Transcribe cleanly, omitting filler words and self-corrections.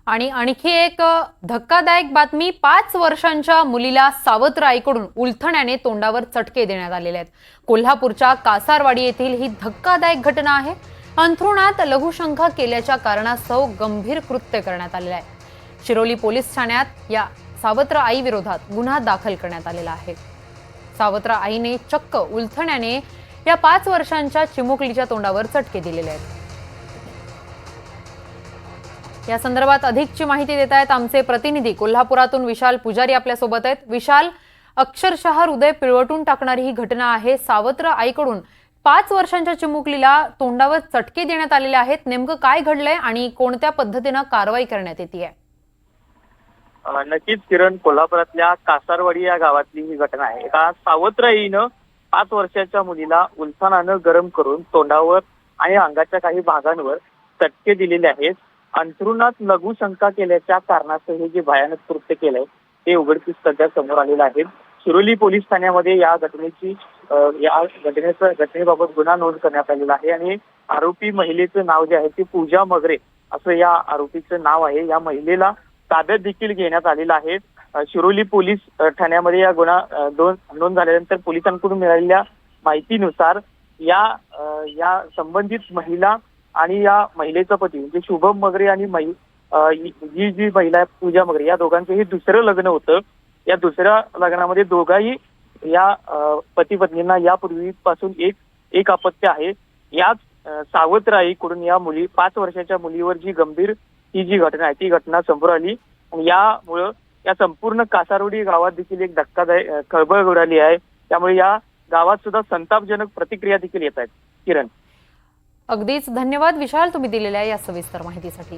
आणि आणखी एक धक्कादायक बातमी, 5 वर्षांच्या मुलीला सावत्र आईकडून उलथण्याने तोंडावर चटके देण्यात आलेले आहेत। कोल्हापूरच्या कासारवाडी येथील ही धक्कादायक घटना आहे। अंथरुणात लघुशंका केल्याच्या कारणास्तव गंभीर कृत्य करण्यात आलेले आहे। शिरोली पोलीस ठाण्यात या सावत्र आई विरोधात गुन्हा दाखल करण्यात आलेला आहे। सावत्र आईने चक्क उलथण्याने या 5 वर्षांच्या चिमुकलीच्या तोंडावर चटके दिलेले आहेत। या संदर्भात अधिकची माहिती देत आहेत आमचे प्रतिनिधी कोल्हापुरातून विशाल पुजारी आपल्या सोबत आहेत। विशाल, अक्षरशः हृदय पिळवटून टाकणारी ही घटना आहे। सावत्र आईकडून 5 वर्षांच्या चिमुकलीला तोंडावर चटके देण्यात आलेले आहेत। नेमकं काय घडलंय आणि कोणत्या पद्धतीने कारवाई करण्यात येते आहे? नक्कीच किरण, कोल्हापुरातल्या कासारवाडी या गावातली ही घटना आहे। एका सावत्र आईनं 5 वर्षाच्या मुलीला उलथानानं गरम करून तोंडावर आणि अंगाच्या काही भागांवर चटके दिलेले आहेत। अंथरुणात लघुशंका केल्याच्या कारणास्तव हे जे भयानक कृत्य केलंय ते उघडकीस सध्या समोर आलेलं आहे। शिरोली पोलीस ठाण्यामध्ये या घटनेबाबत गुन्हा नोंद करण्यात आलेला आहे आणि आरोपी महिलेचं नाव जे आहे ते पूजा मगरे असं या आरोपीचं नाव आहे। या महिलेला ताब्यात देखील घेण्यात आलेला आहे। शिरोली पोलीस ठाण्यामध्ये या गुन्हा नोंद झाल्यानंतर पोलिसांकडून मिळालेल्या माहितीनुसार या संबंधित महिला आणि या महिलेचा पती म्हणजे शुभम मगरे आणि जी महिला पूजा मगरे या दोघांचं हे दुसरं लग्न होतं। या दुसऱ्या लग्नामध्ये दोघाही या पती पत्नींना यापूर्वीपासून एक अपत्य आहे। याच सावत्र आईकडून या 5 वर्षाच्या मुलीवर जी गंभीर ही जी घटना आहे ती घटना समोर आली आणि यामुळं या संपूर्ण कासारवाडी गावात देखील एक धक्कादायक खळबळ उडाली आहे। त्यामुळे या गावात सुद्धा संतापजनक प्रतिक्रिया देखील येत आहेत। किरण, अगदीच धन्यवाद विशाल, तुम्ही दिलेल्या या सविस्तर माहितीसाठी।